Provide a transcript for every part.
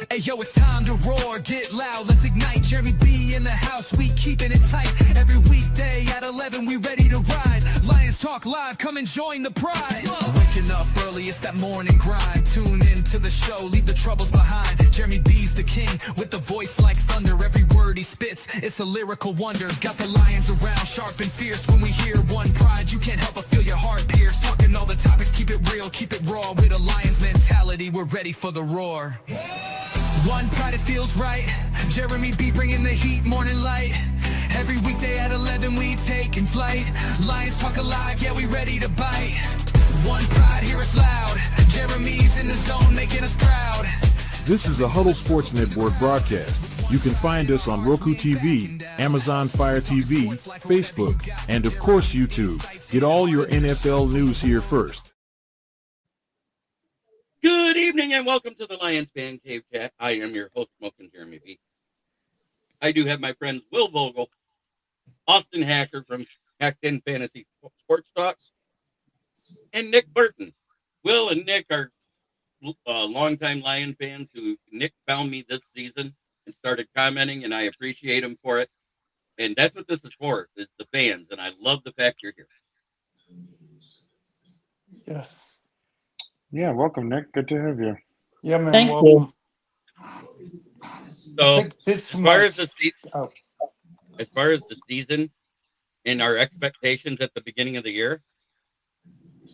Hey yo, it's time to roar, get loud, let's ignite. Jeremy B in the house, we keeping it tight. Every weekday at 11, we ready to ride. Lions Talk Live, come and join the pride. Waking up early, it's that morning grind. Tune in to the show, leave the troubles behind. Jeremy B's the king, with the voice like thunder. Every word he spits, it's a lyrical wonder. Got the lions around, sharp and fierce. When we hear one pride, you can't help but feel your heart pierce. Talking all the topics, keep it real, keep it raw. With a lion's mentality, we're ready for the roar. One pride, it feels right. Jeremy B bringing the heat, morning light. Every weekday at 11 we taking flight. Lions Talk Alive, yeah, we ready to bite. One pride, hear us loud. Jeremy's in the zone, making us proud. This is a Huddle Sports Network broadcast. You can find us on Roku TV, Amazon Fire TV, Facebook, and of course YouTube. Get all your NFL news here first. Good evening and welcome to the Lions Fan Cave Chat. I am your host, Smokin' Jeremy B. I do have my friends Will Vogel, Austin Hacker from Hacked In Fantasy Sports Talks, and Nick Burton. Will and Nick are longtime Lion fans who Nick found me this season and started commenting, and I appreciate him for it. And that's what this is for, is the fans, and I love the fact you're here. Yes. Yeah, welcome, Nick. Good to have you. Yeah, man. Thank welcome. So, As far as the season and our expectations at the beginning of the year,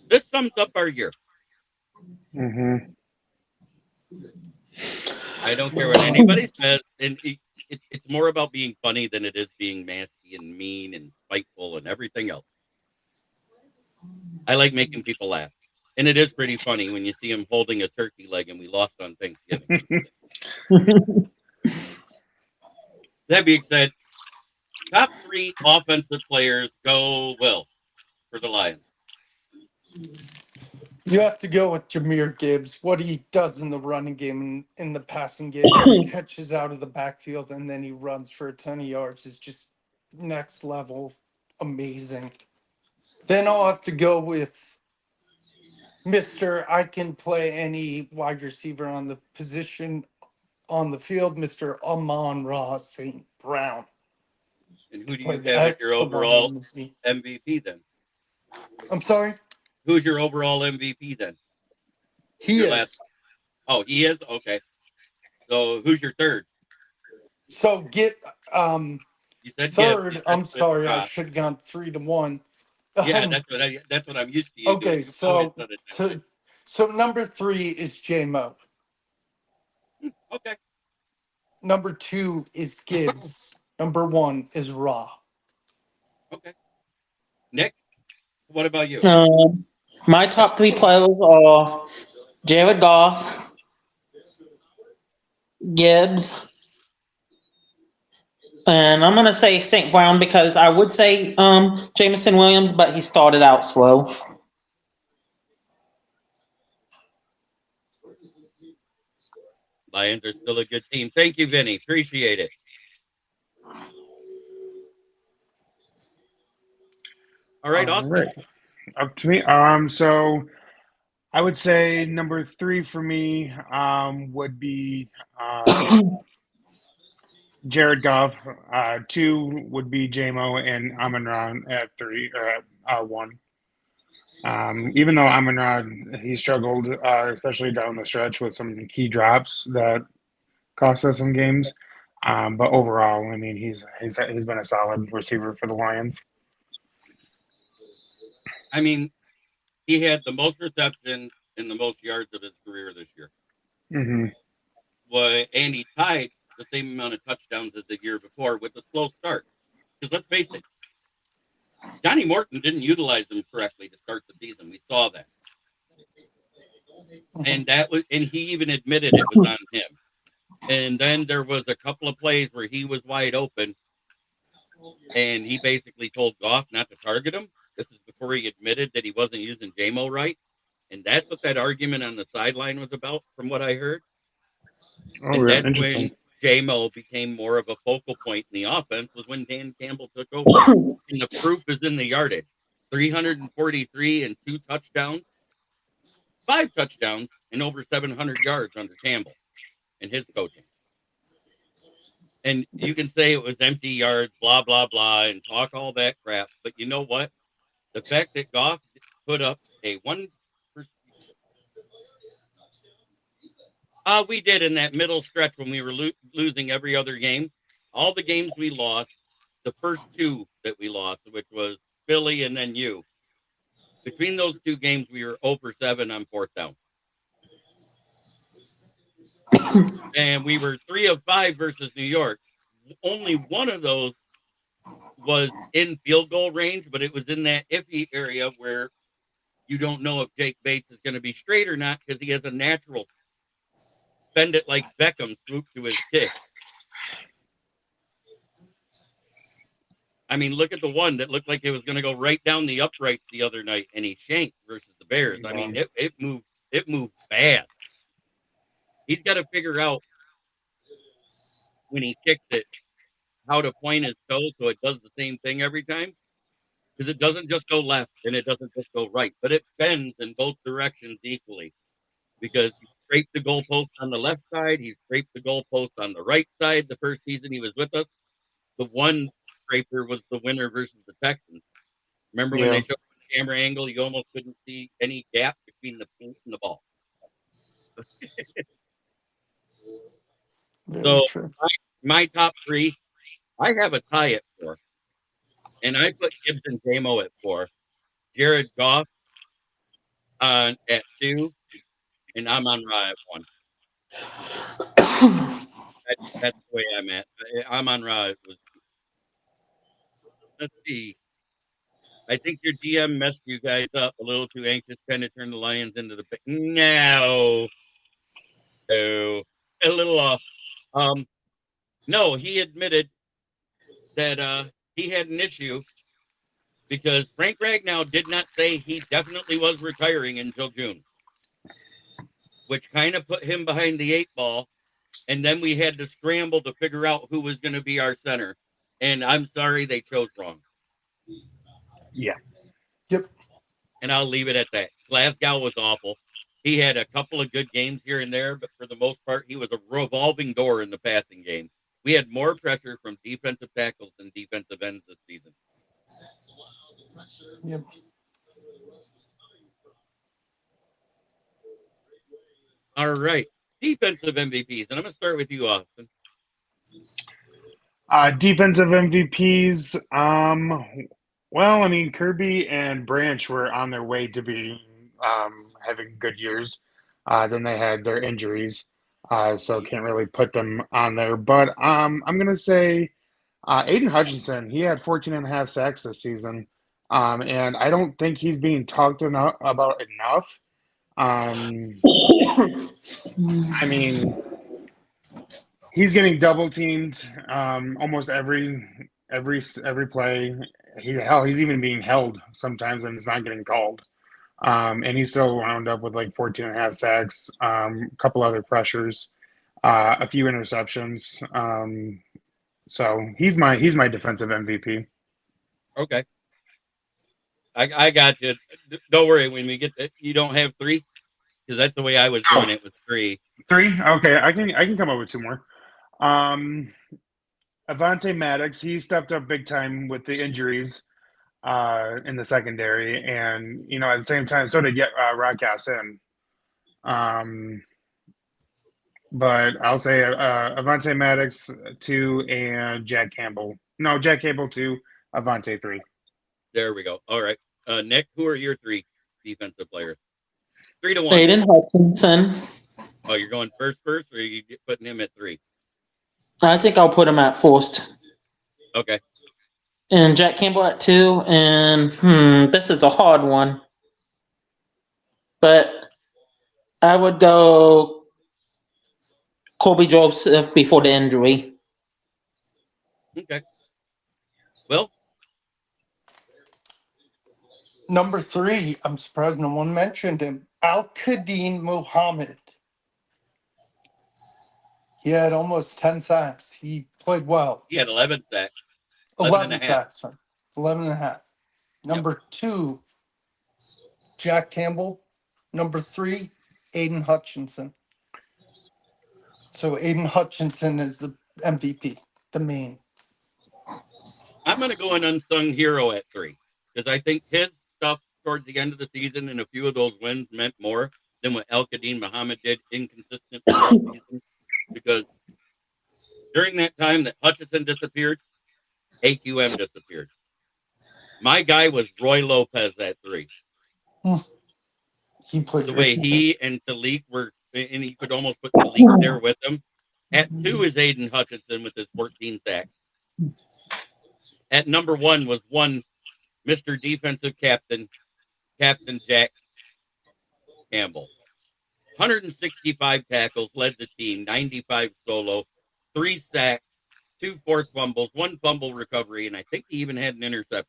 this sums up our year. Mm-hmm. I don't care what anybody says, and it's more about being funny than it is being nasty and mean and spiteful and everything else. I like making people laugh. And it is pretty funny when you see him holding a turkey leg and we lost on Thanksgiving. That being said, top 3 offensive players go Will for the Lions. You have to go with Jahmyr Gibbs. What he does in the running game and in the passing game, he catches out of the backfield and then he runs for a ton of yards is just next level amazing. Then I'll have to go with Mr. I can play any wide receiver on the position on the field, Mr. Amon-Ra St. Brown. And who do you have as your overall MVP then? I'm sorry? Who's your overall MVP then? He is. Oh, he is? Okay. So who's your third? So get you said third. Gibbs. I'm sorry, I should have gone 3-1. Yeah, that's what I'm used to. You okay, so number 3 is J-Mo. Okay. Number 2 is Gibbs. Number 1 is Ra. Okay. Nick, what about you? My top 3 players are Jared Goff, Gibbs, and I'm going to say St. Brown because I would say Jameson Williams, but he started out slow. Lions are still a good team. Thank you, Vinny. Appreciate it. All right, Austin. Right. Up to me. So I would say number 3 for me would be Jared Goff. 2 would be J-Mo, and Amon-Ra at 3 or at 1. Even though Amon-Ra, he struggled, especially down the stretch with some key drops that cost us some games. But overall, I mean, he's been a solid receiver for the Lions. I mean, he had the most receptions and the most yards of his career this year. Mm-hmm. Well, and he tied the same amount of touchdowns as the year before with a slow start. Because let's face it, Johnny Morton didn't utilize him correctly to start the season. We saw that. And he even admitted it was on him. And then there was a couple of plays where he was wide open and he basically told Goff not to target him. This is before he admitted that he wasn't using J-Mo right. And that's what that argument on the sideline was about, from what I heard. Oh, and yeah, that's when J-Mo became more of a focal point in the offense, was when Dan Campbell took over. And the proof is in the yardage. 343 and 2 touchdowns, 5 touchdowns, and over 700 yards under Campbell. and his coaching. And you can say it was empty yards, blah, blah, blah, and talk all that crap. But you know what? The fact that Goff put up a 1%. We did in that middle stretch when we were losing every other game. All the games we lost, the first two that we lost, which was Philly and then you. Between those two games, we were 0 for 7 on fourth down. And we were 3 of 5 versus New York. Only one of those was in field goal range, but it was in that iffy area where you don't know if Jake Bates is going to be straight or not because he has a natural bend it like Beckham swoop to his kick. I mean, look at the one that looked like it was going to go right down the upright the other night, and he shanked versus the Bears. I mean, it moved bad. He's got to figure out when he kicks it how to point his toe so it does the same thing every time. Because it doesn't just go left and it doesn't just go right, but it bends in both directions equally. Because he scraped the goalpost on the left side, he scraped the goalpost on the right side the first season he was with us. The one scraper was the winner versus the Texans. Remember when they showed the camera angle, you almost couldn't see any gap between the paint and the ball. Very true. My top three, I have a tie at 4. And I put Gibbs and J-Mo at 4. Jared Goff at 2. And Amon-Ra at 1. That's the way I'm at. Amon-Ra was. Let's see. I think your DM messed you guys up a little too anxious, trying to turn the Lions into the. No. A little off. No, he admitted that he had an issue because Frank Ragnow did not say he definitely was retiring until June, which kind of put him behind the 8 ball. And then we had to scramble to figure out who was going to be our center. And I'm sorry they chose wrong. Yeah. Yep. And I'll leave it at that. Glasgow was awful. He had a couple of good games here and there, but for the most part, he was a revolving door in the passing game. We had more pressure from defensive tackles than defensive ends this season. Yep. All right. Defensive MVPs. And I'm going to start with you, Austin. Defensive MVPs. Well, I mean, Kirby and Branch were on their way to be having good years. Then they had their injuries, so can't really put them on there. But I'm going to say Aiden Hutchinson. He had 14.5 sacks this season, and I don't think he's being talked about enough. I mean, he's getting double teamed almost every play. He's even being held sometimes and it's not getting called. And he still wound up with like 14.5 sacks, a couple other pressures, a few interceptions. So he's my defensive MVP. Okay. I got you. Don't worry. When we get that, you don't have 3? Because that's the way I was doing it with 3. 3? Okay. I can come up with 2 more. Avante Maddox, he stepped up big time with the injuries in the secondary, and at the same time, so did Rock Ya-Sin. But I'll say Avante Maddox 2 and Jack Campbell. No, Jack Campbell 2, Avante 3. There we go. All right, Nick, who are your 3 defensive players? 3 to 1. Aiden Hutchinson. Oh, you're going first, or are you putting him at 3? I think I'll put him at first. Okay. And Jack Campbell at 2. And this is a hard one. But I would go Colby Joseph before the injury. Okay. Well, Number 3, I'm surprised no one mentioned him. Al-Qadim Muhammad. He had almost 10 sacks. He played well. he had 11 sacks. 11 sacks. Sorry. 11 and a half. Number 2, Jack Campbell. Number 3, Aiden Hutchinson. So Aiden Hutchinson is the MVP, the main. I'm going to go an unsung hero at 3 because I think his stuff towards the end of the season and a few of those wins meant more than what El Qadim Muhammad did inconsistent throughout the season. Because during that time that Hutchinson disappeared, AQM disappeared. My guy was Roy Lopez at 3. He played The way great too. he and Talik were, and he could almost put Talik there with him. At 2 is Aiden Hutchinson with his 14 sacks. At number 1 was Mr. Defensive Captain Jack Campbell. 165 tackles, led the team, 95 solo, 3 sacks, 2 forced fumbles, 1 fumble recovery, and I think he even had an interception.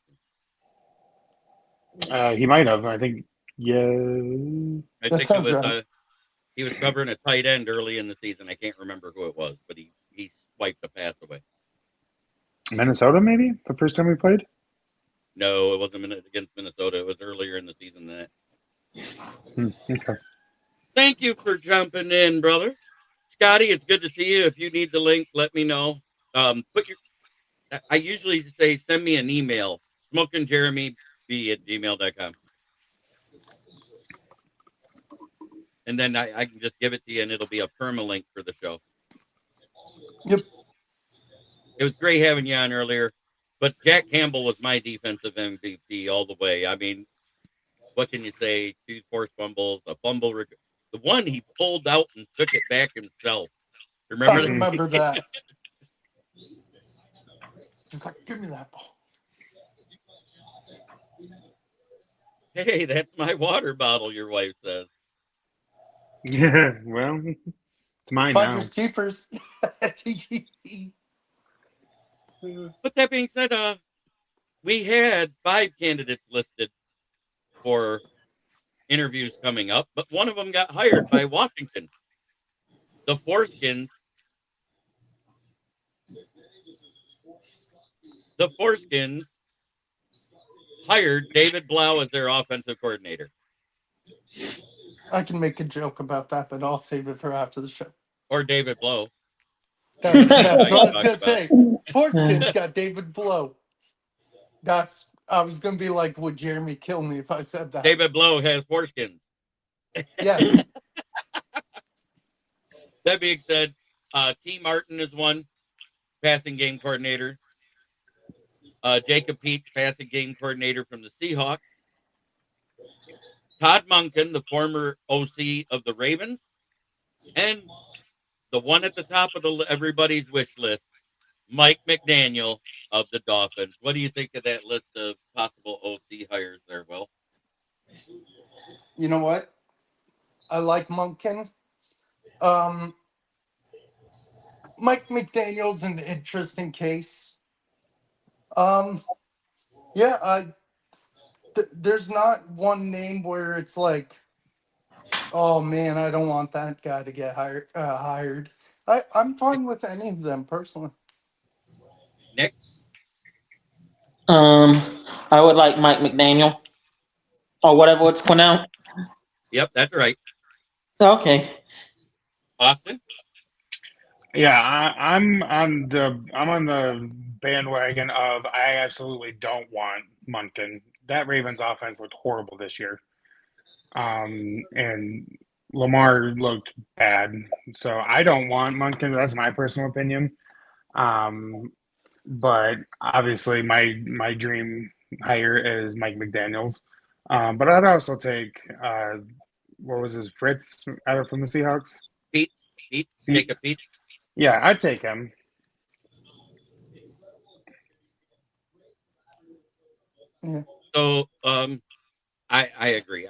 He might have. I think. Yeah. I That think it sounds was right. he was covering a tight end early in the season. I can't remember who it was, but he swiped the pass away. Minnesota, maybe the first time we played. No, it wasn't against Minnesota. It was earlier in the season than that. Okay. Thank you for jumping in, brother. Scotty, it's good to see you. If you need the link, let me know. I usually say send me an email, smokingjeremy@gmail.com. And then I can just give it to you and it'll be a permalink for the show. Yep. It was great having you on earlier, but Jack Campbell was my defensive MVP all the way. I mean, what can you say? 2 forced fumbles, a fumble. The one he pulled out and took it back himself. Remember I that? remember that. Just like, give me that ball. Hey, that's my water bottle, your wife says. Yeah. Well, it's mine now. Finders keepers. But that being said, we had 5 candidates listed for interviews coming up, but one of them got hired by Washington. The Foreskins hired David Blau as their offensive coordinator. I can make a joke about that, but I'll save it for after the show. Or David Blow. That's what I was Talk gonna about say. Forskins got David Blow. I was gonna be like, would Jeremy kill me if I said that? David Blow has foreskins. Yes. That being said, T. Martin is one passing game coordinator. Jacob Peach, passing game coordinator from the Seahawks. Todd Monken, the former OC of the Ravens. And the one at the top of everybody's wish list, Mike McDaniel of the Dolphins. What do you think of that list of possible OC hires there, Will? You know what? I like Monken. Mike McDaniel's an interesting case. There's not one name where it's like, oh man, I don't want that guy to get hired. I'm fine with any of them personally. Nick? I would like Mike McDaniel or whatever it's pronounced. Yep, that's right. Okay. Austin? Yeah, I'm on the bandwagon of I absolutely don't want Monken. That Ravens offense looked horrible this year, and Lamar looked bad. So I don't want Monken. That's my personal opinion. But obviously my dream hire is Mike McDaniels. But I'd also take what was his Fritz out from the Seahawks? Pete? Jacob Pete? Yeah, I'd take him. Yeah. So I agree.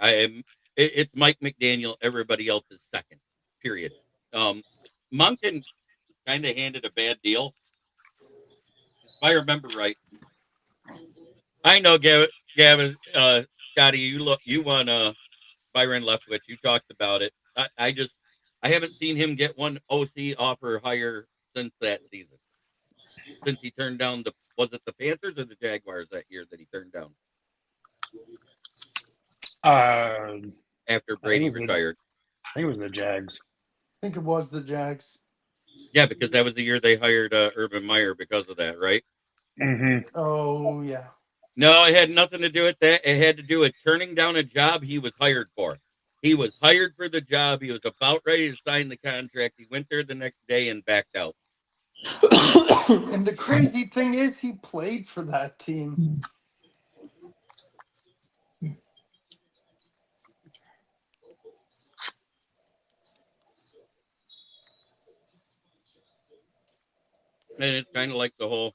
It's Mike McDaniel, everybody else is second. Period. Monken kind of handed a bad deal. If I remember right. I know Gavin, Scotty, you won Byron Leftwich. You talked about it. I haven't seen him get one OC offer higher since that season. Since he turned down was it the Panthers or the Jaguars that year that he turned down? After Brady retired. I think it was the Jags. I think it was the Jags. Yeah, because that was the year they hired Urban Meyer because of that, right? Mm-hmm. Oh yeah. No, it had nothing to do with that. It had to do with turning down a job he was hired for. He was hired for the job. He was about ready to sign the contract. He went there the next day and backed out. And the crazy thing is, he played for that team. And it's kind of like the whole.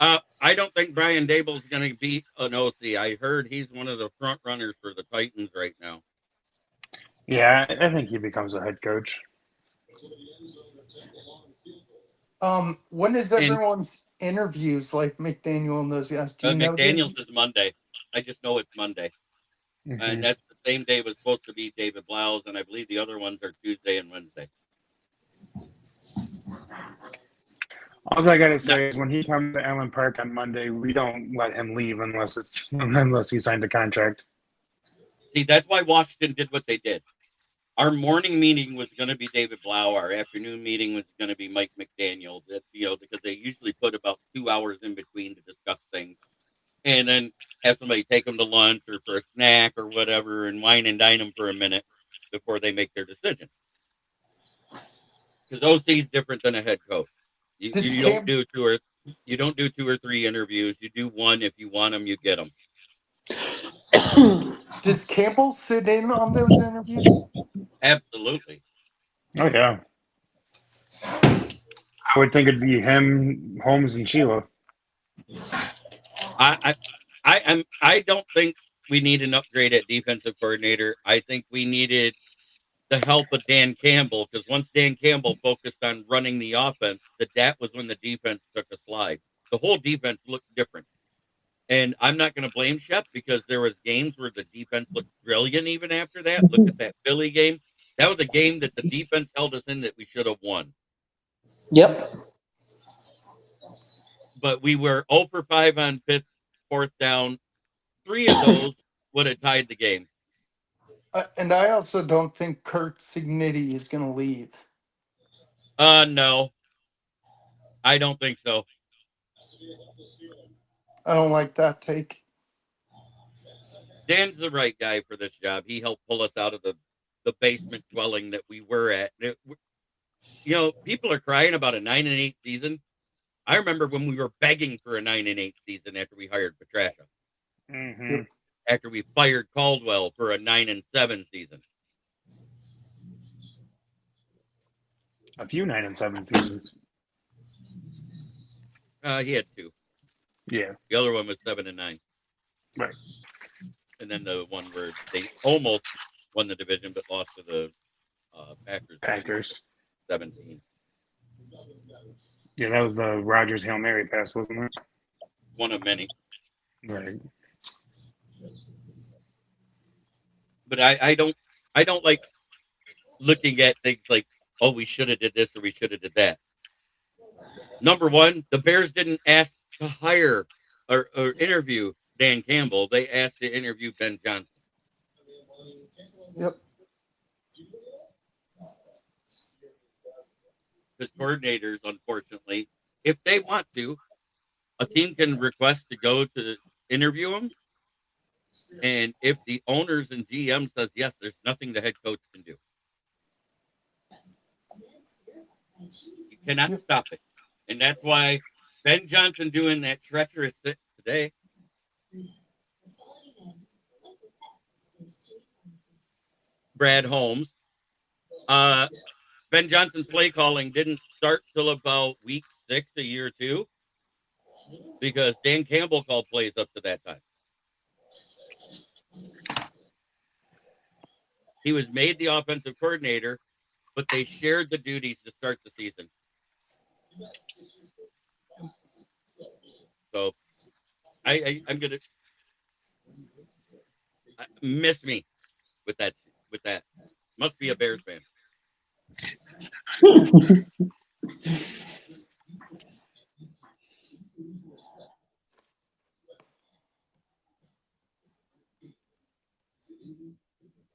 I don't think Brian Dable is going to be an OC. I heard he's one of the front runners for the Titans right now. Yeah, I think he becomes a head coach. When is And everyone's interviews like McDaniel and those guys? Do you know, McDaniels David? is Monday. I just know it's Monday. And Mm-hmm. that's the same day was supposed to be David Blau's, and I believe the other ones are Tuesday and Wednesday. All I gotta Now, say is when he comes to Allen Park on Monday, we don't let him leave unless he signed a contract. see, that's why Washington did what they did. Our morning meeting was going to be David Blau. Our afternoon meeting was going to be Mike McDaniel. That, because they usually put about 2 hours in between to discuss things, and then have somebody take them to lunch or for a snack or whatever, and wine and dine them for a minute before they make their decision. Because OC is different than a head coach. You, Does you don't Cam do two or you don't do 2 or 3 interviews. You do one. If you want them, you get them. does Campbell sit in on those interviews? Absolutely. Oh yeah, I would think it'd be him, Holmes, and Sheila. I I don't think we need an upgrade at defensive coordinator. I think we needed the help of Dan Campbell, because once Dan Campbell focused on running the offense, that was when the defense took a slide. The whole defense looked different. And I'm not going to blame Shep, because there was games where the defense looked brilliant even after that. Look at that Philly game. That was a game that the defense held us in that we should have won. Yep. But we were 0 for 5 on fourth down. 3 of those would have tied the game. And I also don't think Kurt Signetti is going to leave. No, I don't think so. I don't like that take. Dan's the right guy for this job. He helped pull us out of the basement dwelling that we were at. People are crying about a 9-8 season. I remember when we were begging for a 9-8 season after we hired Petrasha. Mm-hmm. Yep. After we fired Caldwell for a 9-7 season. A few 9-7 seasons. He had 2. Yeah, The other one was 7-9. right. And then the one where they almost won the division but lost to the Packers. Packers. 17. Yeah, that was the Rodgers Hail Mary pass, wasn't it? One of many. Right. But I don't like looking at things like, oh, we should have did this or we should have did that. Number one, the Bears didn't ask to hire or interview Dan Campbell. They asked to interview Ben Johnson. Yep. Because coordinators, unfortunately, if they want to, a team can request to go to interview them. And if the owners and GM says yes, there's nothing the head coach can do. You cannot Yep. stop it. And that's why Ben Johnson doing that treacherous sit today. Brad Holmes. Ben Johnson's play calling didn't start till about week 6 of year 2, because Dan Campbell called plays up to that time. He was made the offensive coordinator, but they shared the duties to start the season. So I'm gonna miss me with that. Must be a Bears fan.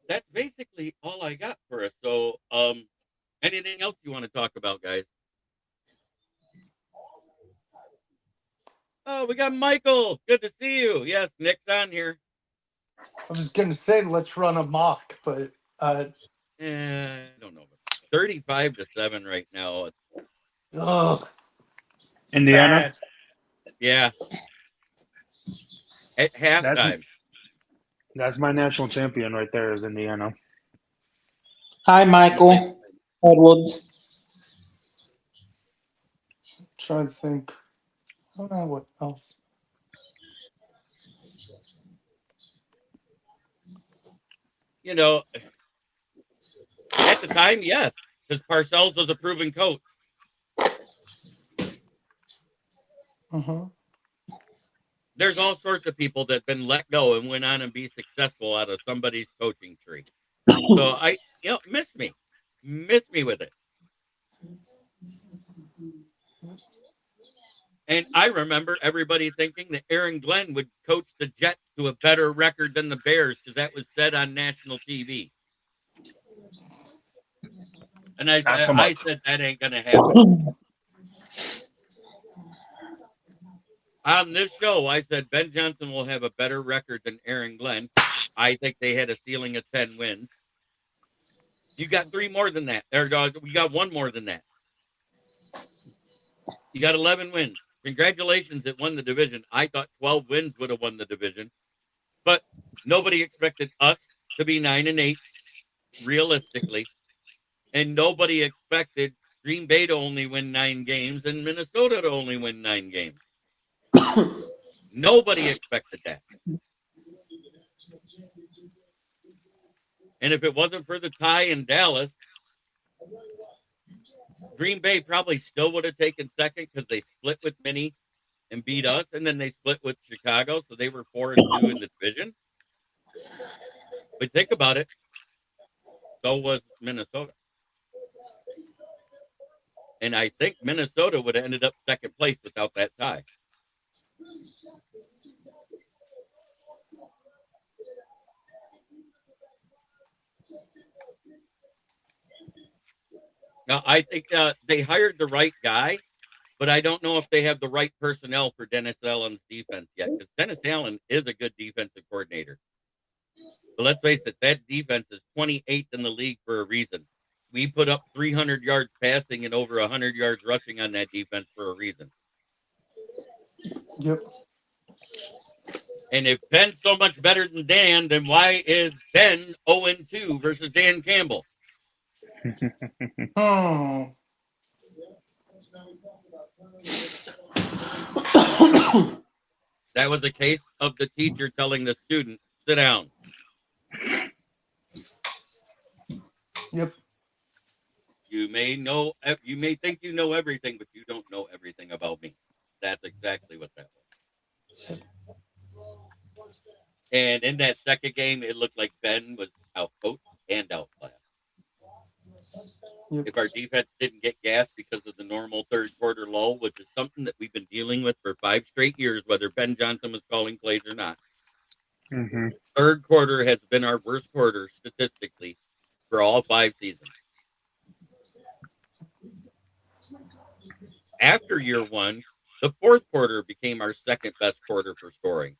That's basically all I got for us. So you want to talk about, guys? Oh, we got Michael. Good to see you. Yes, Nick's on here. I was gonna say let's run a mock, but I don't know. 35-7 right now. ugh, Indiana. bad. Yeah. At halftime. That's my national champion right there. Is Indiana. Hi, Michael Edwards. Trying to think. I don't know what else. You know, at the time, yes, because Parcells was a proven coach. There's all sorts of people that have been let go and went on and be successful out of somebody's coaching tree. So miss me with it. And I remember everybody thinking that Aaron Glenn would coach the Jets to a better record than the Bears because that was said on national TV. And I said that ain't going to happen. On this show, I said Ben Johnson will have a better record than Aaron Glenn. I think they had a ceiling of 10 wins. You got 3 more than that. You got 1 more than that. You got 11 wins. Congratulations, it won the division. I thought 12 wins would have won the division. But nobody expected us to be 9-8, realistically. And nobody expected Green Bay to only win 9 games and Minnesota to only win 9 games. Nobody expected that. And if it wasn't for the tie in Dallas, Green Bay probably still would have taken second because they split with Minnie and beat us, and then they split with Chicago, so they were 4-2 in the division. But think about it, so was Minnesota. And I think Minnesota would have ended up second place without that tie. Now, I think they hired the right guy, but I don't know if they have the right personnel for Dennis Allen's defense yet, because Dennis Allen is a good defensive coordinator. But let's face it, that defense is 28th in the league for a reason. We put up 300 yards passing and over 100 yards rushing on that defense for a reason. Yep. And if Ben's so much better than Dan, then why is Ben 0-2 versus Dan Campbell? Oh. That was a case of the teacher telling the student, sit down. Yep. You may think you know everything, but you don't know everything about me. That's exactly what that was. And in that second game, it looked like Ben was out-coached and outclassed. Yep. If our defense didn't get gassed because of the normal third quarter lull, which is something that we've been dealing with for 5 straight years, whether Ben Johnson was calling plays or not. Mm-hmm. Third quarter has been our worst quarter statistically for all 5 seasons. After year 1, the fourth quarter became our second best quarter for scoring.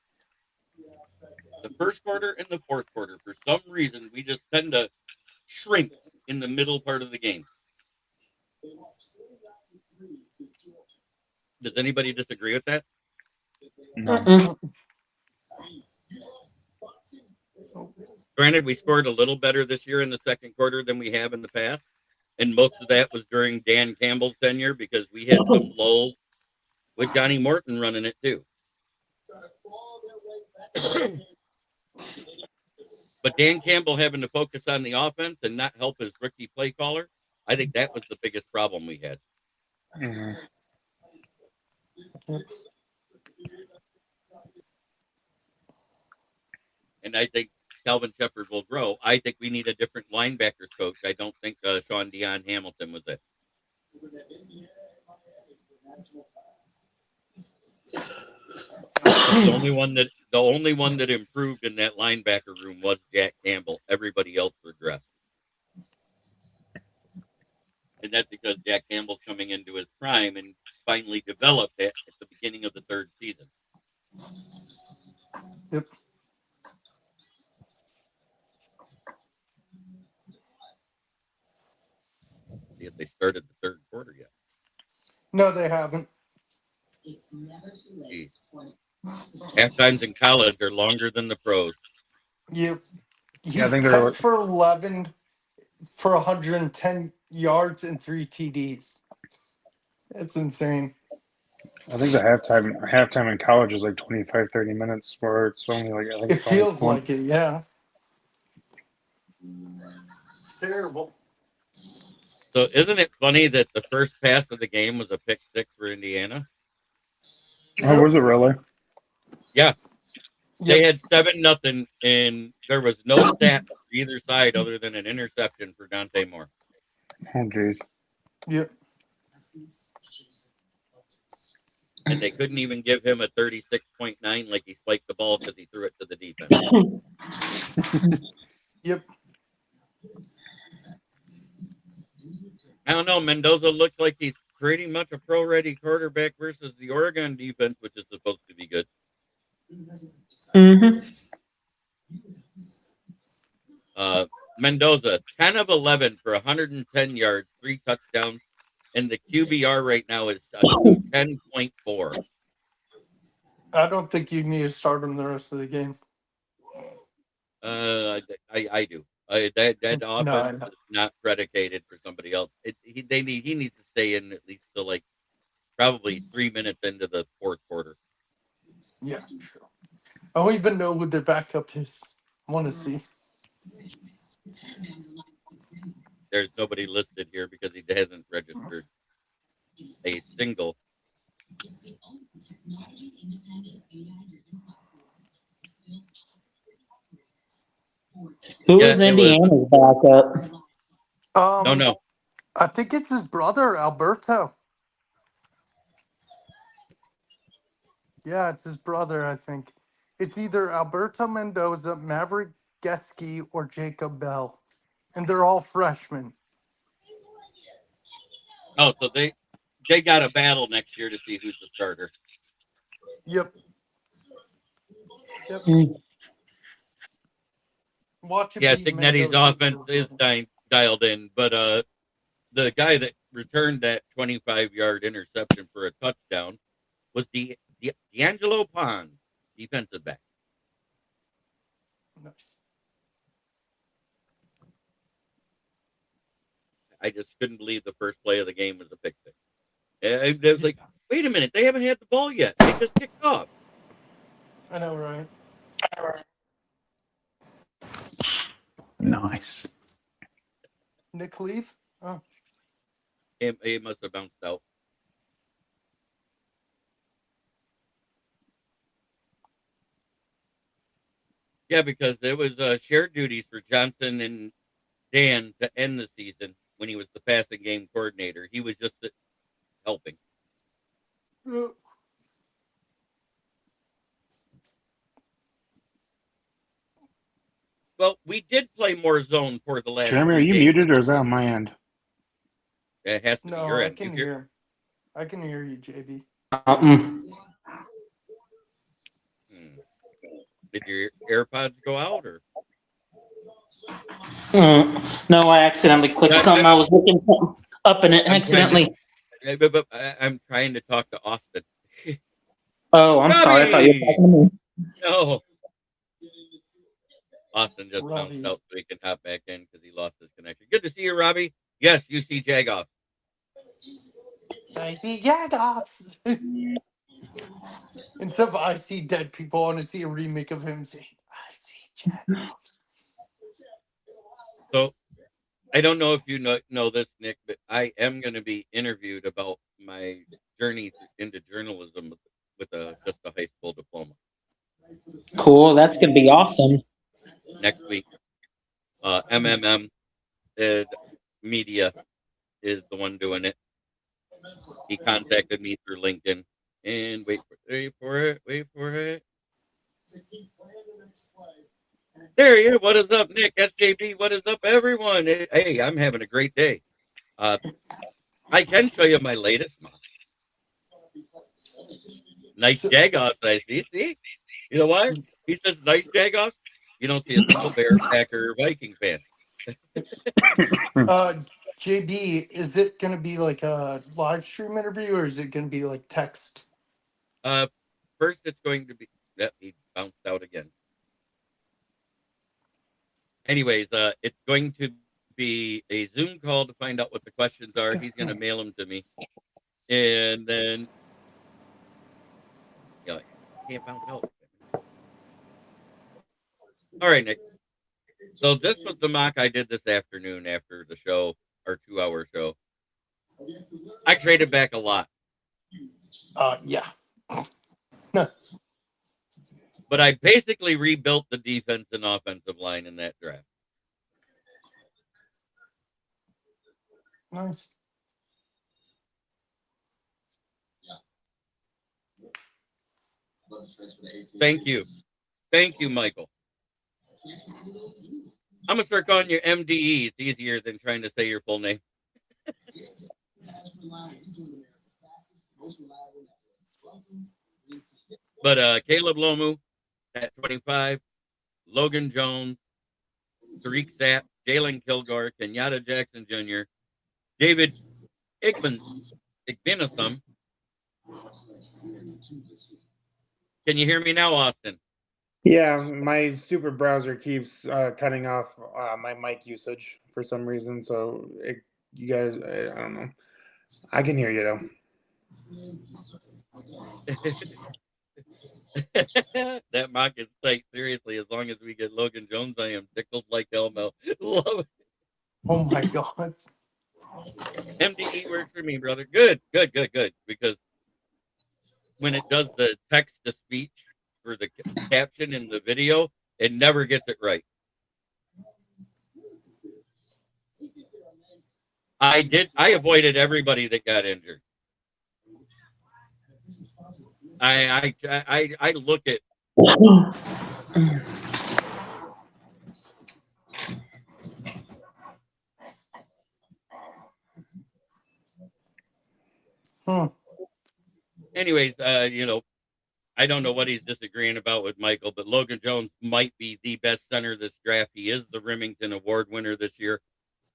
The first quarter and the fourth quarter, for some reason, we just tend to shrink in the middle part of the game. Does anybody disagree with that? No. Granted, we scored a little better this year in the second quarter than we have in the past. And most of that was during Dan Campbell's tenure because we had some lulls with Johnny Morton running it too. But Dan Campbell having to focus on the offense and not help his rookie play caller, I think that was the biggest problem we had. Mm-hmm. And I think Kelvin Shepherd will grow. I think we need a different linebackers coach. I don't think Sean Dion Hamilton was it. The only one that improved in that linebacker room was Jack Campbell. Everybody else regressed. And that's because Jack Campbell's coming into his prime and finally developed it at the beginning of the third season. Yep. See if they started the third quarter yet. No, they haven't. Jeez. Halftimes in college are longer than the pros. Yep. Yeah, I He's think they're- tied for 11 for 110 yards and 3 TDs. It's insane. I think the halftime in college is like 25, 30 minutes, where it's only like I think It it's only feels like it, yeah. It's terrible. So isn't it funny that the first pass of the game was a pick six for Indiana? Oh, was it really? Yeah. They Yep. had 7-0, and there was no stat for either side other than an interception for Dante Moore. Oh, geez. Yep. And they couldn't even give him a 36.9 like he spiked the ball because he threw it to the defense. Yep. I don't know. Mendoza looks like he's pretty much a pro-ready quarterback versus the Oregon defense, which is supposed to be good. Mm-hmm. Mendoza, 10 of 11 for 110 yards, 3 touchdowns, and the QBR right now is 10.4. I don't think you need to start him the rest of the game. I do. That No, offense I is not predicated for somebody else. He needs to stay in at least till like probably 3 minutes into the fourth quarter. Yeah, true. I don't even know what their backup is. I want to see. There's nobody listed here because he hasn't registered a single. Who Yeah, is it was- Indiana's backup? No. I think it's his brother, Alberto. Yeah, it's his brother, I think. It's either Alberto Mendoza, Maverick Geske, or Jacob Bell. And they're all freshmen. Oh, so they got a battle next year to see who's the starter. Yep. Yep. Mm. Watch it Yeah, be Signetti's Mendoza's offense is brother. dialed in, but the guy that returned that 25-yard interception for a touchdown was D'Angelo Pons, defensive back. Nice. I just couldn't believe the first play of the game was a pick six. I was like, wait a minute, they haven't had the ball yet. They just kicked off. I know, right? Nice. Nick leave? Oh. He must have bounced out. Yeah, because there was shared duties for Johnson and Dan to end the season when he was the passing game coordinator. He was just helping. Well, we did play more zone for the last. Jeremy, are you muted or is that on my end? It has to be No, your I end. can hear him. I can hear you, JB. Did your AirPods go out or? No, I accidentally clicked something. I was looking up in it accidentally. I'm trying to talk to Austin. Oh, I'm sorry. I thought you were talking to me. No. Austin just Robbie. bounced out so he can hop back in because he lost his connection. Good to see you, Robbie. Yes, UC Jagoff. I see Jagoffs. Instead of I see dead people, I want to see a remake of him saying, I see Jagoffs. So I don't know if you know this, Nick, but I am going to be interviewed about my journey into journalism with just a high school diploma Cool. That's going to be awesome. next week. MMM Media is the one doing it. He contacted me through LinkedIn. And wait for it. There you go. What is up, Nick? SJB, what is up, everyone? Hey, I'm having a great day. Uh, I can show you my latest mock. Nice So, Jagoffs, I see. See? You know why? He says nice Jagoffs. You don't see a single Bear, Packer, or Viking fan. uh, JB, is it going to be like a live stream interview or is it going to be like text? Uh, First, it's going to be. Yep, he bounced out again. Anyways, it's going to be a Zoom call to find out what the questions are. He's going to mail them to me, and then yeah, can't bounce out. All right, Nick. So this was the mock I did this afternoon after the show, our 2-hour show. I traded back a lot, Yeah. Nice. but I basically rebuilt the defense and offensive line in that draft. Nice. Thank you. Thank you, Michael. I'm going to start calling you MDE. It's easier than trying to say your full name. But Caleb Lomu at 25, Logan Jones, Tariq Sapp, Jalen Kilgore, Kenyatta Jackson Jr., David Igbenasum. Can you hear me now, Austin? Yeah, my stupid browser keeps cutting off my mic usage for some reason. So you guys, I don't know. I can hear you though. That mock is tight. Seriously, as long as we get Logan Jones, I am tickled like Elmo. Love it. Oh my God. MDE works for me, brother. Good. Because when it does the text to speech for the caption in the video, it never gets it right. I avoided everybody that got injured. I look at anyways, I don't know what he's disagreeing about with Michael, but Logan Jones might be the best center this draft. He is the Remington Award winner this year.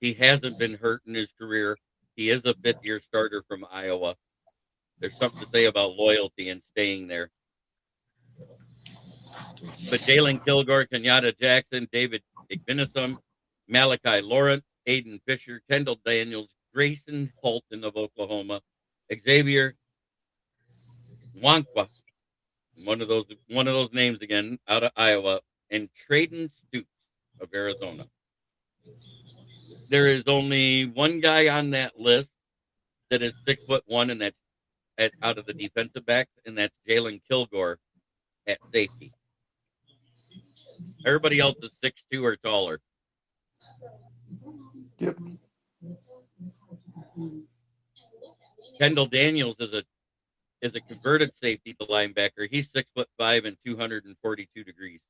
He hasn't been hurt in his career. He is a fifth-year starter from Iowa. There's something to say about loyalty and staying there. But Jalen Kilgore, Kenyatta Jackson, David Igbenasum, Malachi Lawrence, Aiden Fisher, Kendall Daniels, Grayson Holton of Oklahoma, Xavier Nwankwa, one of those names again, out of Iowa, and Traden Stoops of Arizona. There is only one guy on that list that is 6'1", and that's out of the defensive backs, and that's Jalen Kilgore at safety. Everybody else is 6'2" or taller. Yep. Kendall Daniels is a converted safety to linebacker. He's 6'5" and 242 degrees.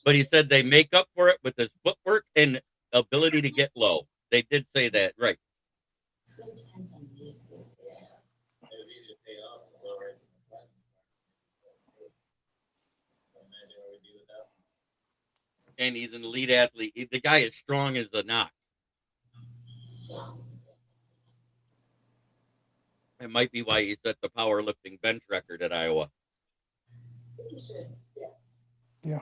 But he said they make up for it with his footwork and ability to get low. They did say that, right? And he's an elite athlete. The guy is strong as a knot. It might be why he set the powerlifting bench record at Iowa. Yeah.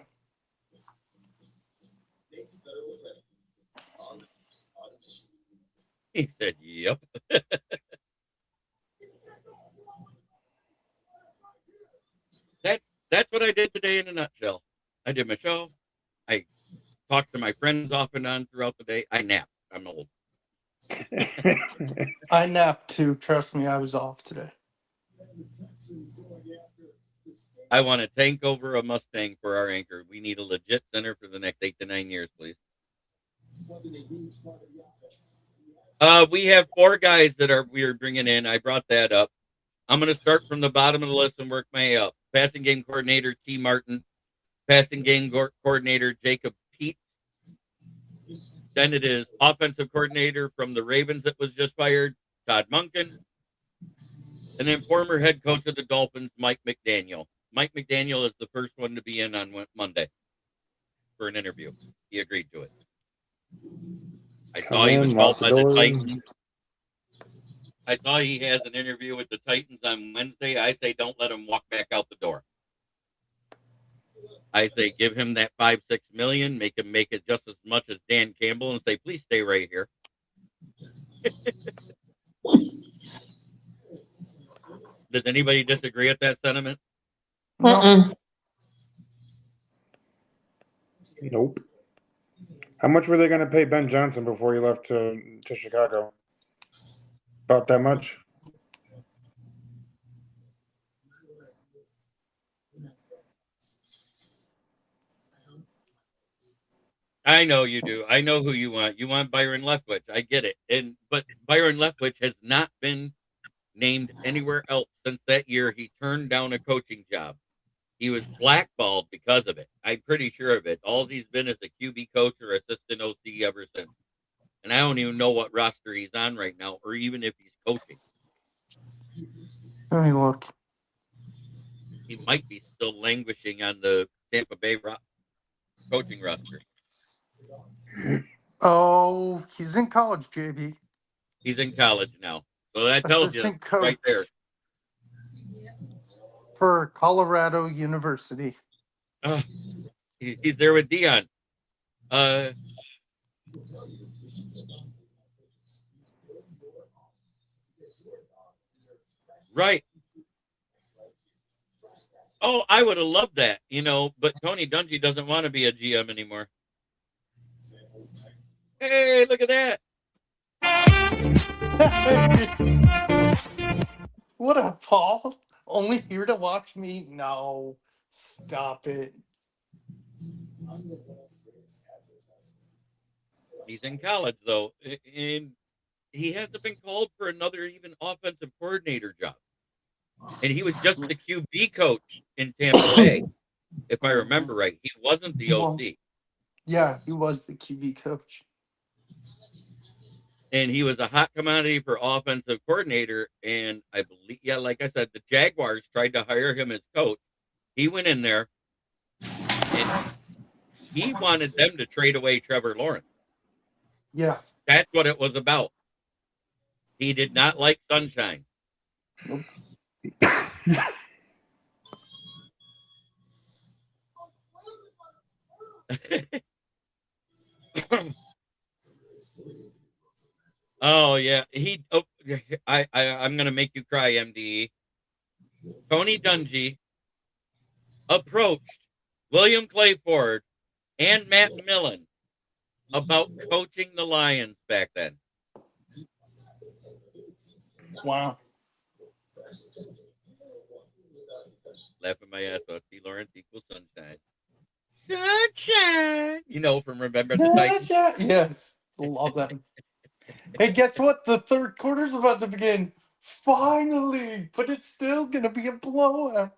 He said, yep. That's what I did today in a nutshell. I did my show. I talked to my friends off and on throughout the day. I napped. I'm old. I napped too. Trust me, I was off today. I want to tank over a Mustang for our anchor. We need a legit center for the next 8 to 9 years, please. We have 4 guys that we are bringing in. I brought that up. I'm going to start from the bottom of the list and work my way up. Passing game coordinator T. Martin, passing game coordinator Jacob Pete. Then it is offensive coordinator from the Ravens that was just fired, Todd Monken. And then former head coach of the Dolphins, Mike McDaniel. Mike McDaniel is the first one to be in on Monday for an interview. He agreed to it. I saw he was called by the Titans. I saw he has an interview with the Titans on Wednesday. I say don't let him walk back out the door. I say give him that $5-6 million, make him make it just as much as Dan Campbell, and say please stay right here. Does anybody disagree with that sentiment? No. Nope. How much were they going to pay Ben Johnson before he left to Chicago? About that much? I know you do. I know who you want. You want Byron Leftwich. I get it. But Byron Leftwich has not been named anywhere else since that year he turned down a coaching job. He was blackballed because of it. I'm pretty sure of it. All he's been is a QB coach or assistant OC ever since. And I don't even know what roster he's on right now, or even if he's coaching. Let me look. He might be still languishing on the Tampa Bay coaching roster. Oh, he's in college, JB. He's in college now. So that tells Assistant you coach right there. for Colorado University. He's there with Dion. Right. Oh, I would have loved that, but Tony Dungy doesn't want to be a GM anymore. Hey, look at that. What up, Paul? Only here to watch me? No. Stop it. He's in college, though, and he hasn't been called for another even offensive coordinator job. And he was just the QB coach in Tampa Bay, if I remember right. He wasn't the OC. Yeah, he was the QB coach. And he was a hot commodity for offensive coordinator. And I believe, like I said, the Jaguars tried to hire him as coach. He went in there, and he wanted them to trade away Trevor Lawrence. Yeah. That's what it was about. He did not like sunshine. Nope. Oh yeah, I'm gonna make you cry, MDE. Tony Dungy approached William Clay Ford and Matt Millen about coaching the Lions back then. Wow. Laughing my ass off. C. Lawrence equals sunshine. Sunshine. From Remember the Titans. Yes. Love them. Hey, guess what? The third quarter's about to begin. Finally. But it's still going to be a blowout.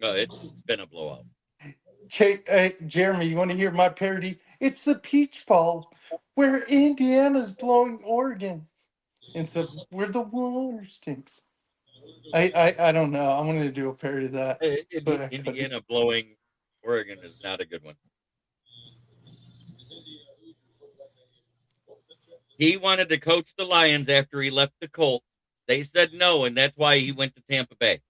No, it's been a blowout. Hey, Jeremy, you want to hear my parody? It's the Peach Bowl where Indiana's blowing Oregon. And so where the water stinks. I don't know. I wanted to do a parody of that. Indiana blowing Oregon is not a good one. He wanted to coach the Lions after he left the Colts. They said no, and that's why he went to Tampa Bay.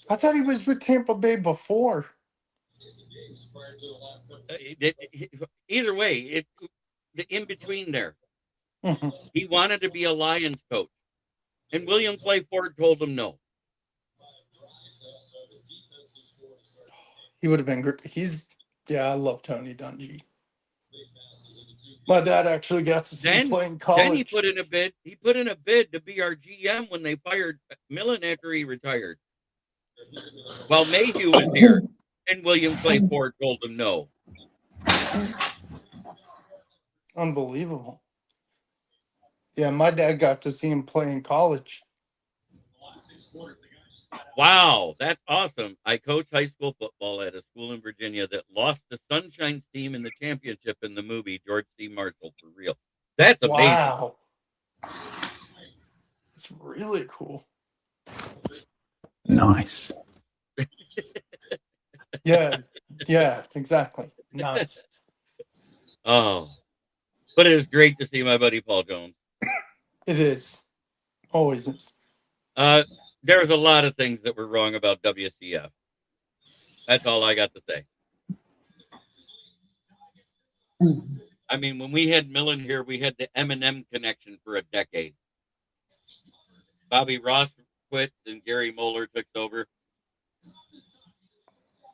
I thought he was with Tampa Bay before. Either way, the in-between there. Mm-hmm. He wanted to be a Lions coach, and William Clay Ford told him no. He would have been great. I love Tony Dungy. My dad actually got to see him play in college. Then he put in a bid. He put in a bid to be our GM when they fired Millen after he retired. While Mayhew was here, and William Clay Ford told him no. Unbelievable. Yeah, my dad got to see him play in college. Wow, that's awesome. I coached high school football at a school in Virginia that lost the Sunshines team in the championship in the movie George C. Marshall, for real. That's amazing. Wow. It's really cool. Nice. Yeah, exactly. Nice. Oh, but it was great to see my buddy Paul Jones. It is. Always is. There's a lot of things that were wrong about WCF. That's all I got to say. I mean, when we had Millen here, we had the M&M connection for a decade. Bobby Ross quit and Gary Moeller took over.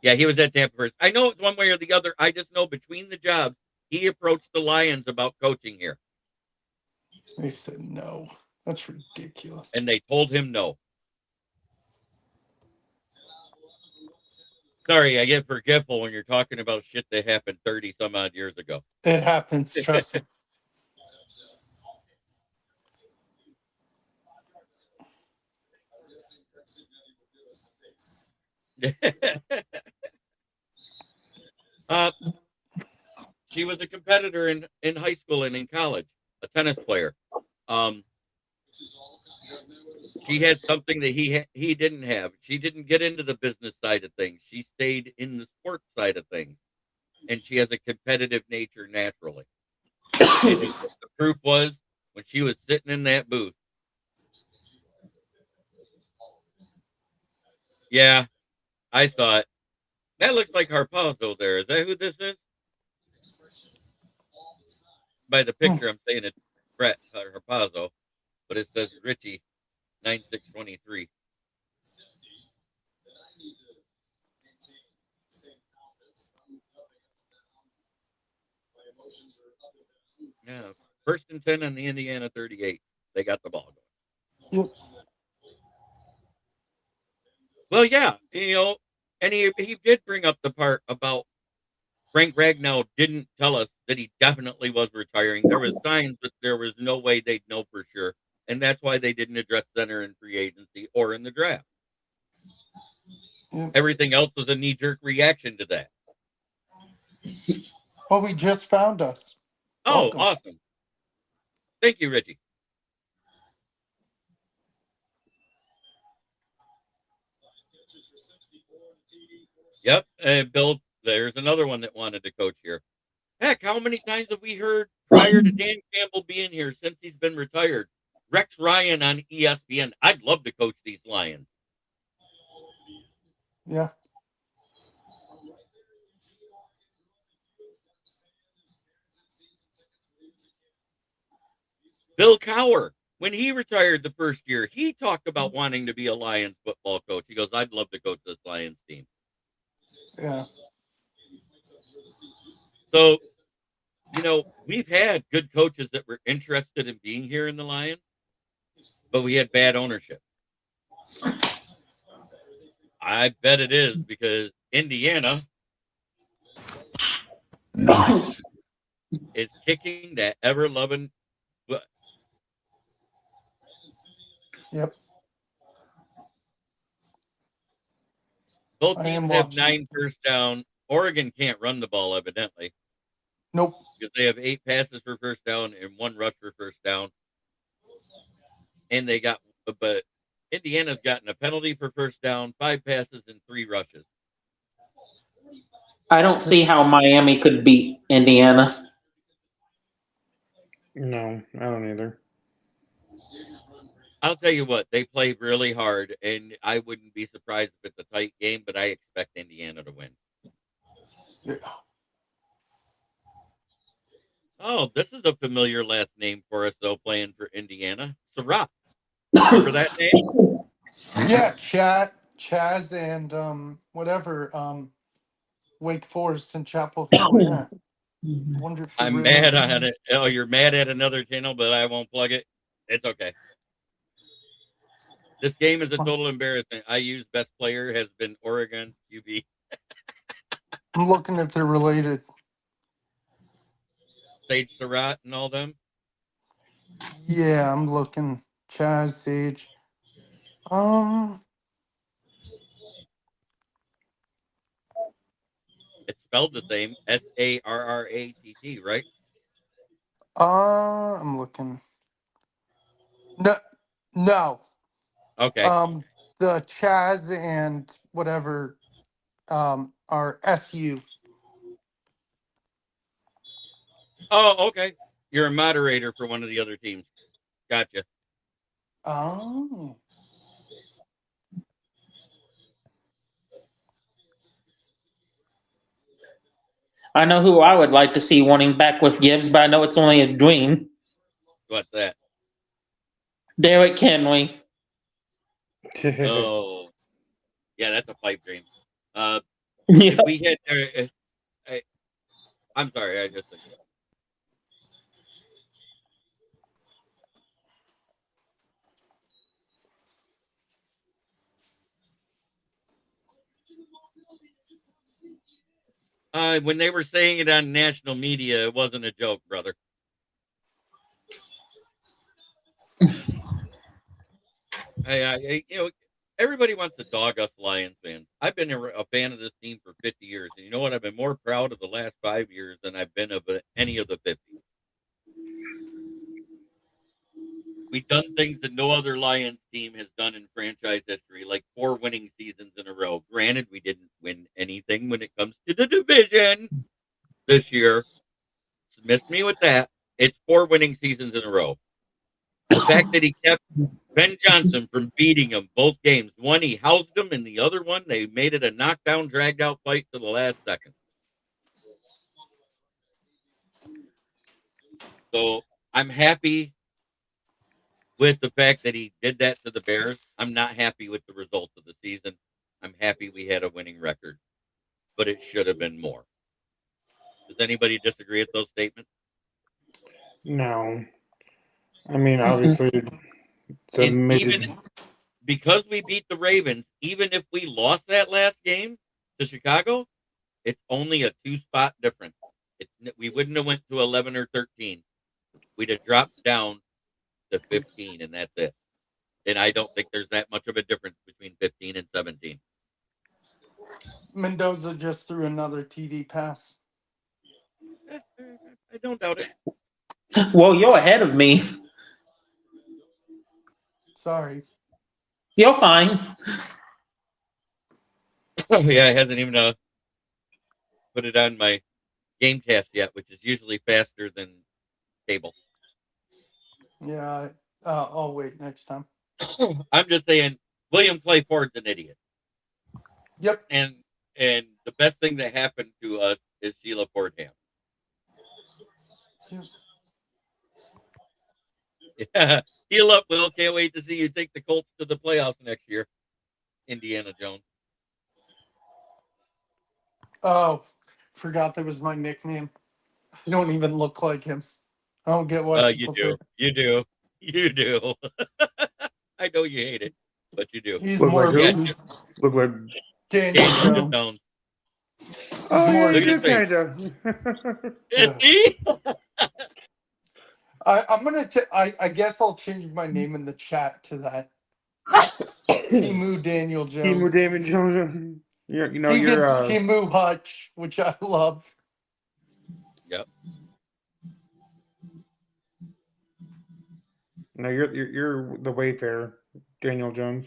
Yeah, he was at Tampa first. I know it's one way or the other. I just know between the jobs, he approached the Lions about coaching here. They said no. That's ridiculous. And they told him no. Sorry, I get forgetful when you're talking about shit that happened 30 some odd years ago. It happens, trust me. She was a competitor in high school and in college, a tennis player. She had something that he didn't have. She didn't get into the business side of things. She stayed in the sports side of things, and she has a competitive nature naturally. And the proof was when she was sitting in that booth. Yeah, I saw it. That looks like Harpazo there. Is that who this is? By the picture, I'm saying it's Brett Harpazo, but it says Richie 9623. Yeah, first and 10 on the Indiana 38. They got the ball going. Yep. Well, yeah, and he did bring up the part about Frank Ragnow didn't tell us that he definitely was retiring. There was signs, but there was no way they'd know for sure. And that's why they didn't address center in free agency or in the draft. Yep. Everything else was a knee-jerk reaction to that. Well, we just found us. Oh, Welcome. awesome. Thank you, Richie. Yep, and Bill, there's another one that wanted to coach here. Heck, how many times have we heard prior to Dan Campbell being here since he's been retired? Rex Ryan on ESPN. I'd love to coach these Lions. Yeah. Bill Cowher, when he retired the first year, he talked about wanting to be a Lions football coach. He goes, I'd love to coach this Lions team. Yeah. So, we've had good coaches that were interested in being here in the Lions, but we had bad ownership. I bet it is because Indiana Nice. is kicking that ever-loving butt. Yep. Both I am teams have watching. 9 first down. Oregon can't run the ball, evidently, Nope. because they have 8 passes for first down and 1 rush for first down. And but Indiana's gotten a penalty for first down, 5 passes, and 3 rushes. I don't see how Miami could beat Indiana. No, I don't either. I'll tell you what, they play really hard, and I wouldn't be surprised if it's a tight game, but I expect Indiana to win. Yeah. Oh, this is a familiar last name for us, though, playing for Indiana. Surratt. Remember that name? Yeah, Chaz and whatever, Wake Forest and Chapel Hill. Yeah. Wonder if I'm mad at it. Oh, you're mad at another channel, but I won't plug it. It's okay. This game is a total embarrassment. IU's best player has been Oregon QB. I'm looking if they're related. Sage Surratt and all them. Yeah, I'm looking. Chaz Sage. Um, It's spelled the same, Sarratt, right? I'm looking. No, no. Okay. Um, the Chaz and whatever are SU. Oh, okay. You're a moderator for one of the other teams. Gotcha. Oh, I know who I would like to see wanting back with Gibbs, but I know it's only a dream. What's that? Derrick Henry. Oh, yeah, that's a pipe dream. Uh, Yeah. if we had, I, I'm sorry, I just. When they were saying it on national media, it wasn't a joke, brother. Everybody wants to dog us Lions fans. I've been a fan of this team for 50 years, and you know what? I've been more proud of the last 5 years than I've been of any of the 50. We've done things that no other Lions team has done in franchise history, like 4 winning seasons in a row. Granted, we didn't win anything when it comes to the division this year. Miss me with that. It's 4 winning seasons in a row. The fact that he kept Ben Johnson from beating him both games. One, he housed him, and the other one, they made it a knockdown, dragged out fight to the last second. So I'm happy with the fact that he did that to the Bears. I'm not happy with the results of the season. I'm happy we had a winning record, but it should have been more. Does anybody disagree with those statements? No, I mean obviously it's And amazing. even because we beat the Ravens, even if we lost that last game to Chicago, it's only a 2 spot difference. We wouldn't have went to 11 or 13. We'd have dropped down to 15, and that's it. And I don't think there's that much of a difference between 15 and 17. Mendoza just threw another TD pass. I don't doubt it. Well, you're ahead of me. Sorry. You're fine. Oh, yeah, I hasn't even put it on my game cast yet, which is usually faster than cable. Yeah. I'll wait next time. I'm just saying, William Clay Ford's an idiot. Yep. And the best thing that happened to us is Sheila Fordham. Yep. Yeah. Heal up, Will. Can't wait to see you take the Colts to the playoffs next year. Indiana Jones. Oh, forgot that was my nickname. I don't even look like him. I don't get why You people say do. You do. You do. I know you hate it, but you do. he's Look like more of who? a Look like Daniel Daniel Jones. Jones. He's oh yeah, more you Look of at his do face. kind of. yeah. See? I'm gonna. I guess I'll change my name in the chat to that. Timu Daniel Timu Jones. Damon Jones. He You're gets Timu Hutch, which I love. Yep. no, you're the Wayfarer, Daniel Jones.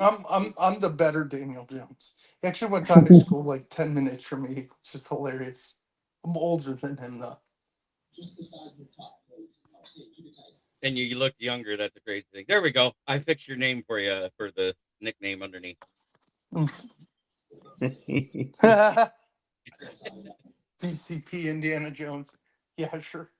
I'm the better Daniel Jones. He actually went to high school like 10 minutes from me, which is hilarious. I'm older than him though. And you look younger. That's a crazy thing. There we go. I fixed your name for you for the nickname underneath. BCP Indiana Jones. Yeah, sure.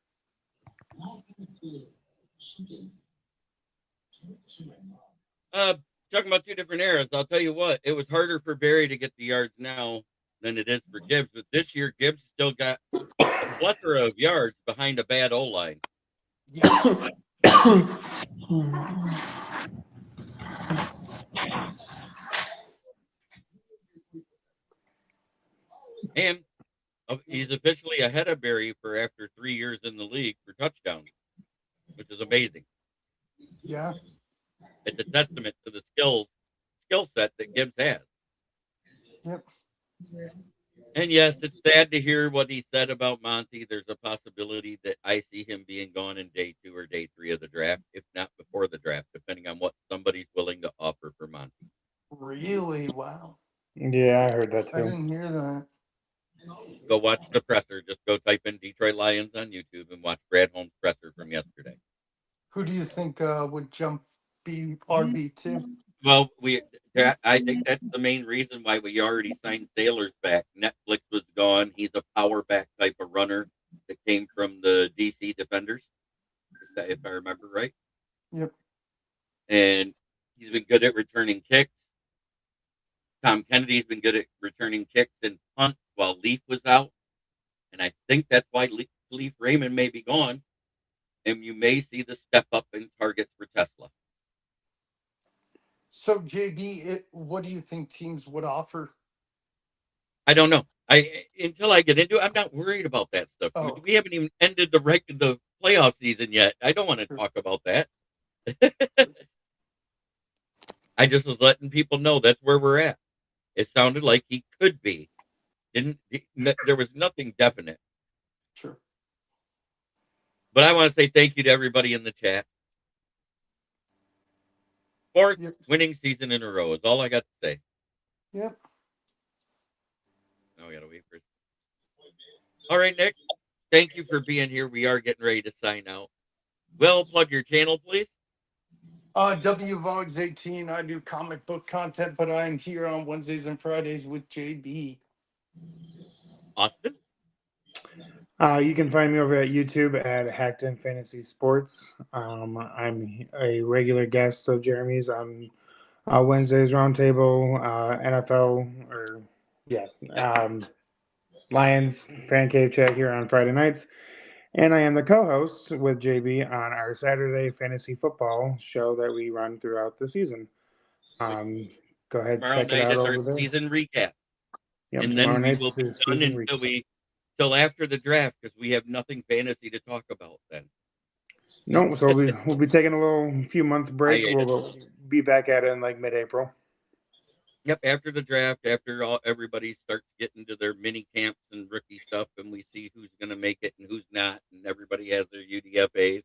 Talking about 2 different eras, I'll tell you what, it was harder for Barry to get the yards now than it is for Gibbs. But this year, Gibbs still got a plethora of yards behind a bad O line. Yeah. And he's officially ahead of Barry for after 3 years in the league for touchdowns. which is amazing. Yeah. It's a testament to the skill set that Gibbs has. Yep. And yes, it's sad to hear what he said about Monty. There's a possibility that I see him being gone in day 2 or day 3 of the draft, if not before the draft, depending on what somebody's willing to offer for Monty. Really? Wow. Yeah, I heard that I too. didn't hear that. Go watch the presser. Just go type in Detroit Lions on YouTube and watch Brad Holmes' presser from yesterday. Who do you think would jump be RB2? Well, I think that's the main reason why we already signed Sailors back. Netflix was gone. He's a power back type of runner that came from the DC Defenders, if I remember right. Yep. And he's been good at returning kicks. Tom Kennedy's been good at returning kicks and punts while Leaf was out. And I think that's why Leaf Raymond may be gone. And you may see the step up in targets for Tesla. So, JB, what do you think teams would offer? I don't know. Until I get into it, I'm not worried about that stuff. Oh. We haven't even ended the playoff season yet. I don't want to talk about that. I just was letting people know that's where we're at. It sounded like he could be. There was nothing definite. Sure. But I want to say thank you to everybody in the chat. Fourth winning season in a row is all I got to say. Yep. Now we gotta wait for it. All right, Nick. Thank you for being here. We are getting ready to sign out. Will, plug your channel, please. WVogs18. I do comic book content, but I'm here on Wednesdays and Fridays with JB. Austin? You can find me over at YouTube at Hackton Fantasy Sports. I'm a regular guest of Jeremy's on Wednesdays Roundtable, NFL, Lions Fan Cave Chat here on Friday nights. And I am the co-host with JB on our Saturday Fantasy Football show that we run throughout the season. Go ahead, Tomorrow check it night out is over our there. season recap. Yep, and then we will be done until after the draft because we have nothing fantasy to talk about then. No, so we'll be taking a few month break. We'll be back at it in like mid-April. Yep, after the draft, after everybody starts getting to their mini camps and rookie stuff, and we see who's going to make it and who's not, and everybody has their UDFAs,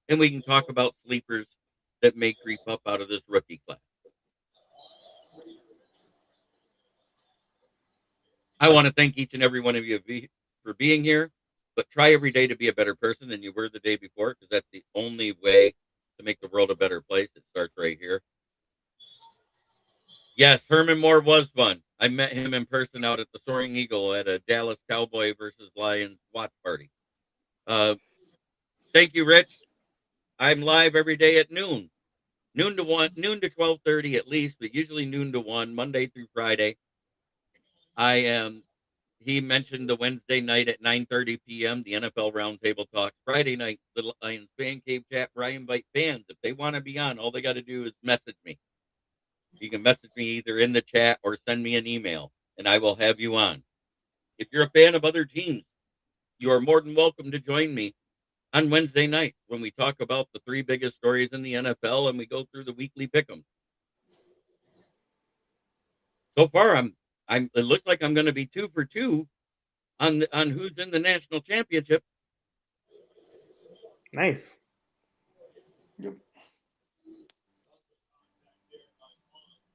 and we can talk about sleepers that may creep up out of this rookie class. I want to thank each and every one of you for being here, but try every day to be a better person than you were the day before, because that's the only way to make the world a better place. It starts right here. Yes, Herman Moore was fun. I met him in person out at the Soaring Eagle at a Dallas Cowboy versus Lions watch party. Thank you, Rich. I'm live every day at noon to 12:30 at least, but usually noon to 1, Monday through Friday. He mentioned the Wednesday night at 9:30 p.m., the NFL Roundtable Talk. Friday night, the Lions Fan Cave Chat, where I invite fans. If they want to be on, all they got to do is message me. You can message me either in the chat or send me an email, and I will have you on. If you're a fan of other teams, you are more than welcome to join me on Wednesday night when we talk about the 3 biggest stories in the NFL and we go through the weekly pick'em. So far, it looks like I'm going to be 2 for 2 on who's in the national championship. Nice. Yep.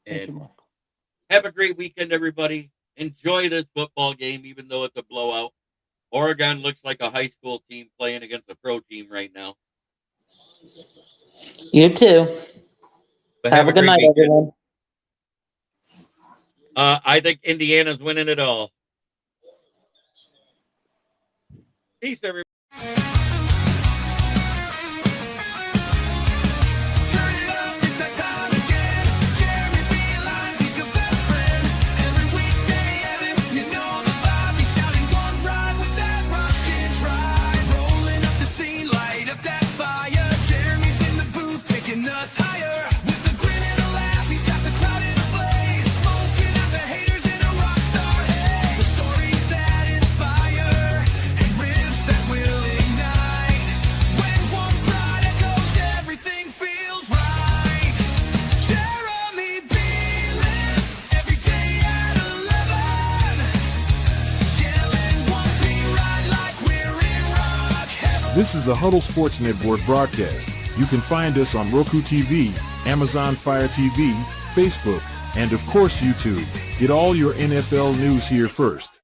Thank you, Michael. Have a great weekend, everybody. Enjoy this football game, even though it's a blowout. Oregon looks like a high school team playing against a pro team right now. You too. But have a good night, everyone. I think Indiana's winning it all. Peace, everybody. Will This is a Huddle Sports Network broadcast. You can find us on Roku TV, Amazon Fire TV, Facebook, and of course YouTube. Get all your NFL news here first.